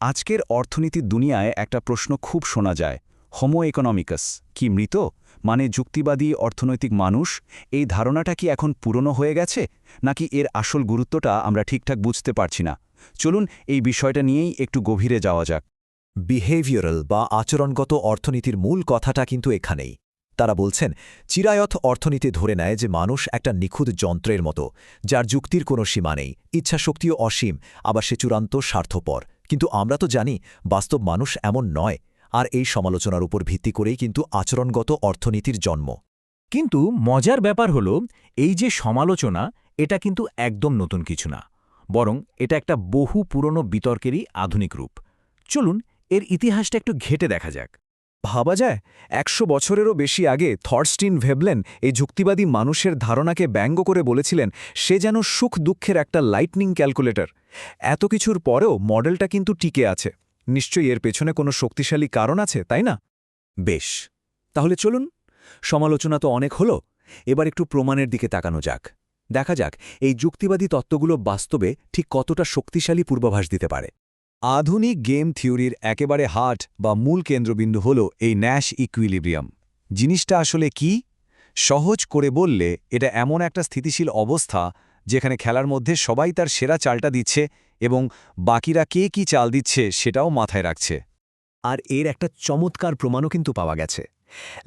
আজকের অর্থনীতির দুনিয়ায় একটা প্রশ্ন খুব শোনা যায়, হোমো ইকোনমিকাস কি মৃত? মানে যুক্তিবাদী অর্থনৈতিক মানুষ, এই ধারণাটা কি এখন পুরনো হয়ে গেছে, নাকি এর আসল গুরুত্বটা আমরা ঠিকঠাক বুঝতে পারছি না? চলুন এই বিষয়টা নিয়েই একটু গভীরে যাওয়া যাক। বিহেভিয়ারাল বা আচরণগত অর্থনীতির মূল কথাটা কিন্তু এখানেই। তারা বলছেন চিরায়ত অর্থনীতি ধরে নেয় যে মানুষ একটা নিখুঁত যন্ত্রের মতো, যার যুক্তির কোনো সীমা নেই, ইচ্ছাশক্তিও অসীম, আবার সে চূড়ান্ত স্বার্থপর। কিন্তু আমরা তো জানি বাস্তব মানুষ এমন নয়, আর এই সমালোচনার উপর ভিত্তি করেই কিন্তু আচরণগত অর্থনীতির জন্ম। কিন্তু মজার ব্যাপার হলো, এই যে সমালোচনা, এটা কিন্তু একদম নতুন কিছু না, বরং এটা একটা বহু পুরনো বিতর্কেরই আধুনিক রূপ। চলুন এর ইতিহাসটা একটু ঘেঁটে দেখা যাক। ভাবা যায় ১০০ বছরেরও বেশি আগে থর্স্টিন ভেবলেন এই যুক্তিবাদী মানুষের ধারণাকে ব্যঙ্গ করে বলেছিলেন সে যেন সুখ দুঃখের একটা লাইটনিং ক্যালকুলেটর। এত কিছুর পরেও মডেলটা কিন্তু টিকে আছে। নিশ্চয়ই এর পেছনে কোনো শক্তিশালী কারণ আছে, তাই না? বেশ, তাহলে চলুন, সমালোচনা তো অনেক হলো, এবার একটু প্রমাণের দিকে তাকানো যাক। দেখা যাক এই যুক্তিবাদী তত্ত্বগুলো বাস্তবে ঠিক কতটা শক্তিশালী পূর্বাভাস দিতে পারে। আধুনিক গেম থিওরির একেবারে হার্ট বা মূল কেন্দ্রবিন্দু হল এই ন্যাশ ইকুইলিব্রিয়াম। জিনিসটা আসলে কি? সহজ করে বললে এটা এমন একটা স্থিতিশীল অবস্থা যেখানে খেলার মধ্যে সবাই তার সেরা চালটা দিচ্ছে এবং বাকিরা কে কি চাল দিচ্ছে সেটাও মাথায় রাখছে। আর এর একটা চমৎকার প্রমাণও কিন্তু পাওয়া গেছে।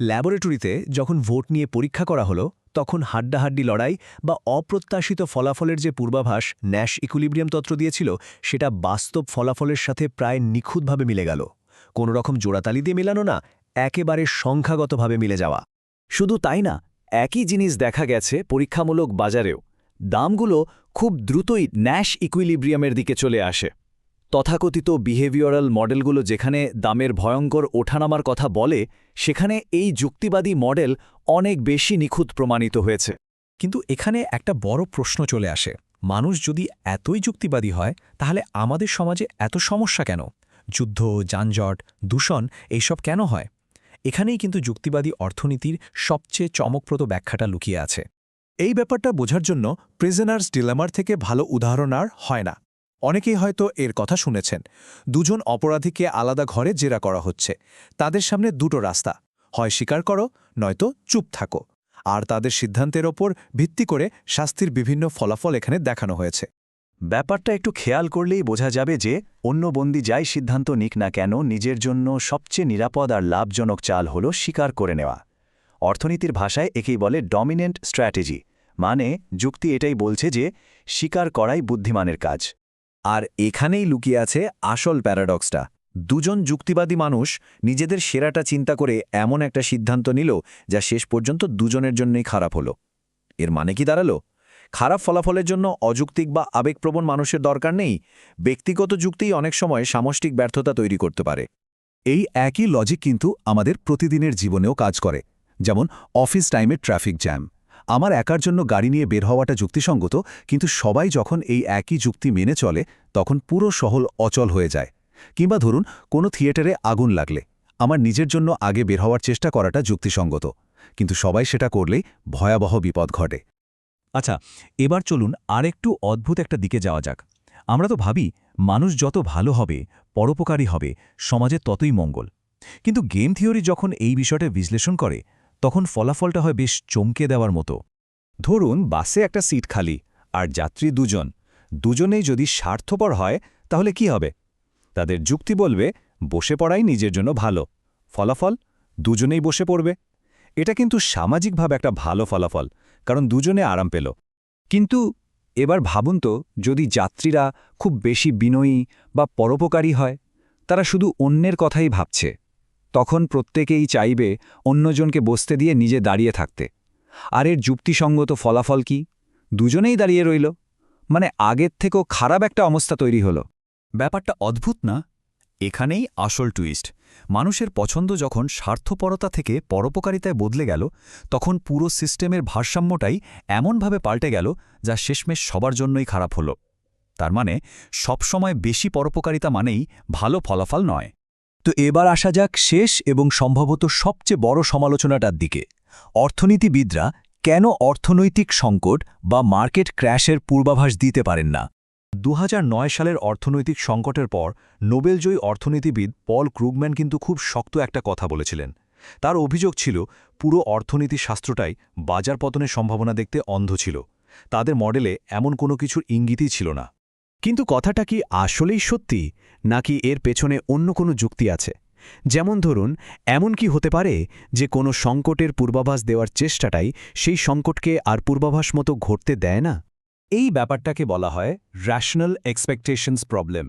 ল্যাবরেটরিতে যখন ভোট নিয়ে পরীক্ষা করা হলো, তখন হাড্ডাহাড্ডি লড়াই বা অপ্রত্যাশিত ফলাফলের যে পূর্বাভাস ন্যাশ ইকুইলিব্রিয়াম তত্ত্ব দিয়েছিল, সেটা বাস্তব ফলাফলের সাথে প্রায় নিখুঁতভাবে মিলে গেল। কোনো রকম জোড়াতালি দিয়ে মেলানো না, একেবারে সংখ্যাগতভাবে মিলে যাওয়া। শুধু তাই না, একই জিনিস দেখা গেছে পরীক্ষামূলক বাজারেও। দামগুলো খুব দ্রুতই ন্যাশ ইকুইলিব্রিয়ামের দিকে চলে আসে। তথাকথিত বিহেভিয়ারাল মডেলগুলো যেখানে দামের ভয়ঙ্কর ওঠানামার কথা বলে, সেখানে এই যুক্তিবাদী মডেল অনেক বেশি নিখুঁত প্রমাণিত হয়েছে। কিন্তু এখানে একটা বড় প্রশ্ন চলে আসে, মানুষ যদি এতই যুক্তিবাদী হয়, তাহলে আমাদের সমাজে এত সমস্যা কেন? যুদ্ধ, যানজট, দূষণ এইসব কেন হয়? এখানেই কিন্তু যুক্তিবাদী অর্থনীতির সবচেয়ে চমকপ্রদ ব্যাখ্যাটা লুকিয়ে আছে। এই ব্যাপারটা বোঝার জন্য প্রিজনার্স ডিলেমার থেকে ভালো উদাহরণ আর হয় না। অনেকেই হয়তো এর কথা শুনেছেন। দুজন অপরাধীকে আলাদা ঘরে জেরা করা হচ্ছে। তাদের সামনে দুটো রাস্তা, হয় স্বীকার করো, নয়তো চুপ থাকো। আর তাদের সিদ্ধান্তের ওপর ভিত্তি করে শাস্তির বিভিন্ন ফলাফল এখানে দেখানো হয়েছে। ব্যাপারটা একটু খেয়াল করলেই বোঝা যাবে যে অন্য বন্দী যাই সিদ্ধান্ত নিক না কেন, নিজের জন্য সবচেয়ে নিরাপদ আর লাভজনক চাল হল স্বীকার করে নেওয়া। অর্থনীতির ভাষায় একেই বলে ডমিনেন্ট স্ট্র্যাটেজি, মানে যুক্তি এটাই বলছে যে স্বীকার করাই বুদ্ধিমানের কাজ। আর এখানেই লুকিয়ে আছে আসল প্যারাডক্সটা। দুজন যুক্তিবাদী মানুষ নিজেদের সেরাটা চিন্তা করে এমন একটা সিদ্ধান্ত নিল যা শেষ পর্যন্ত দুজনের জন্যই খারাপ হলো। এর মানে কি দাঁড়ালো? খারাপ ফলাফলের জন্য অযৌক্তিক বা আবেগপ্রবণ মানুষের দরকার নেই। ব্যক্তিগত যুক্তিই অনেক সময় সামষ্টিক ব্যর্থতা তৈরি করতে পারে। এই একই লজিক কিন্তু আমাদের প্রতিদিনের জীবনেও কাজ করে। যেমন অফিস টাইমে ট্রাফিক জ্যাম। আমার একার জন্য গাড়ি নিয়ে বের হওয়াটা যুক্তিসঙ্গত, কিন্তু সবাই যখন এই একই যুক্তি মেনে চলে, তখন পুরো শহর অচল হয়ে যায়। কিংবা ধরুন কোনো থিয়েটারে আগুন লাগলে আমার নিজের জন্য আগে বের হওয়ার চেষ্টা করাটা যুক্তিসঙ্গত, কিন্তু সবাই সেটা করলেই ভয়াবহ বিপদ ঘটে। আচ্ছা, এবার চলুন আরেকটু অদ্ভুত একটা দিকে যাওয়া যাক। আমরা তো ভাবি মানুষ যত ভালো হবে, পরোপকারী হবে, সমাজে ততই মঙ্গল। কিন্তু গেম থিওরি যখন এই বিষয়টা বিশ্লেষণ করে, তখন ফলাফলটা হয় বেশ চমকে দেওয়ার মতো। ধরুন বাসে একটা সিট খালি আর যাত্রী দুজনেই যদি স্বার্থপর হয়, তাহলে কি হবে? তাদের যুক্তি বলবে বসে পড়াই নিজের জন্য ভালো। ফলাফল দুজনেই বসে পড়বে। এটা কিন্তু সামাজিকভাবে একটা ভালো ফলাফল, কারণ দুজনে আরাম পেল। কিন্তু এবার ভাবুন তো, যদি যাত্রীরা খুব বেশি বিনয়ী বা পরোপকারী হয়, তারা শুধু অন্যের কথাই ভাবছে, তখন প্রত্যেকেই চাইবে অন্যজনকে বসতে দিয়ে নিজে দাঁড়িয়ে থাকতে। আর এর যুক্তিসঙ্গত ফলাফল কি? দুজনেই দাঁড়িয়ে রইল, মানে আগের থেকেও খারাপ একটা অবস্থা তৈরি হলো। ব্যাপারটা অদ্ভুত না? এখানেই আসল টুইস্ট। মানুষের পছন্দ যখন স্বার্থপরতা থেকে পরোপকারিতায় বদলে গেল, তখন পুরো সিস্টেমের ভারসাম্যটাই এমনভাবে পাল্টে গেল যা শেষমেশ সবার জন্যই খারাপ হলো। তার মানে সবসময় বেশি পরোপকারিতা মানেই ভালো ফলাফল নয়। তো এবার আসা যাক শেষ এবং সম্ভবত সবচেয়ে বড় সমালোচনাটার দিকে। অর্থনীতিবিদরা কেন অর্থনৈতিক সংকট বা মার্কেট ক্র্যাশের পূর্বাভাস দিতে পারেন না? 2009 সালের অর্থনৈতিক সংকটের পর নোবেলজয়ী অর্থনীতিবিদ পল ক্রুগম্যান কিন্তু খুব শক্ত একটা কথা বলেছিলেন। তার অভিযোগ ছিল পুরো অর্থনীতি শাস্ত্রটাই বাজার পতনের সম্ভাবনা দেখতে অন্ধ ছিল। তাদের মডেলে এমন কোনো কিছুর ইঙ্গিতই ছিল না। কিন্তু কথাটা কি আসলেই সত্যি, নাকি এর পেছনে অন্য কোনো যুক্তি আছে? যেমন ধরুন, এমন কি হতে পারে যে কোনো সংকটের পূর্বাভাস দেওয়ার চেষ্টাটাই সেই সংকটকে আর পূর্বাভাস মতো ঘটতে দেয় না? এই ব্যাপারটাকে বলা হয় র্যাশনাল এক্সপেকটেশনস প্রবলেম।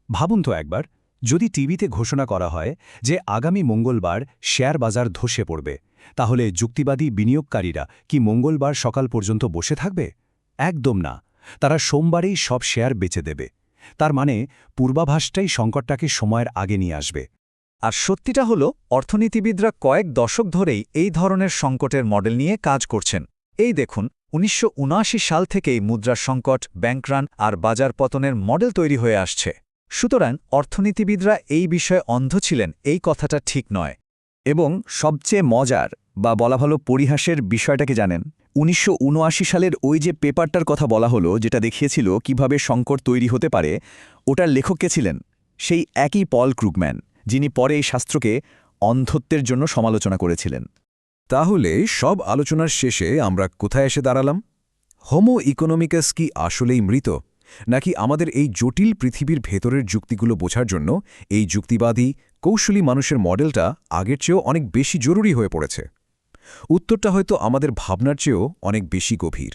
ভাবুন তো একবার, যদি টিভিতে ঘোষণা করা হয় যে আগামী মঙ্গলবার শেয়ার বাজার ধসে পড়বে, তাহলে যুক্তিবাদী বিনিয়োগকারীরা কি মঙ্গলবার সকাল পর্যন্ত বসে থাকবে? একদম না, তারা সোমবারেই সব শেয়ার বেচে দেবে। তার মানে পূর্বাভাসটাই সংকটটাকে সময়ের আগে নিয়ে আসবে। আর সত্যিটা হলো, অর্থনীতিবিদরা কয়েক দশক ধরেই এই ধরনের সংকটের মডেল নিয়ে কাজ করছেন। এই দেখুন, 1979 সাল থেকেই মুদ্রার সংকট, ব্যাংকরান আর বাজার পতনের মডেল তৈরি হয়ে আসছে। সুতরাং অর্থনীতিবিদরা এই বিষয়ে অন্ধ ছিলেন, এই কথাটা ঠিক নয়। এবং সবচেয়ে মজার বা বলা ভালো পরিহাসের বিষয়টাকে জানেন? 1979 সালের ওই যে পেপারটার কথা বলা হলো, যেটা দেখিয়েছিল কিভাবে সংকট তৈরি হতে পারে, ওটার লেখক কে ছিলেন? সেই একই পল ক্রুগম্যান, যিনি পরে এই শাস্ত্রকে অন্ধত্বের জন্য সমালোচনা করেছিলেন। তাহলে সব আলোচনার শেষে আমরা কোথায় এসে দাঁড়ালাম? হোমো ইকোনমিকাস কি আসলেই মৃত, নাকি আমাদের এই জটিল পৃথিবীর ভেতরের যুক্তিগুলো বোঝার জন্য এই যুক্তিবাদী, কৌশলী মানুষের মডেলটা আগের চেয়েও অনেক বেশি জরুরি হয়ে পড়েছে? উত্তরটা হয়তো আমাদের ভাবনার চেয়েও অনেক বেশি গভীর।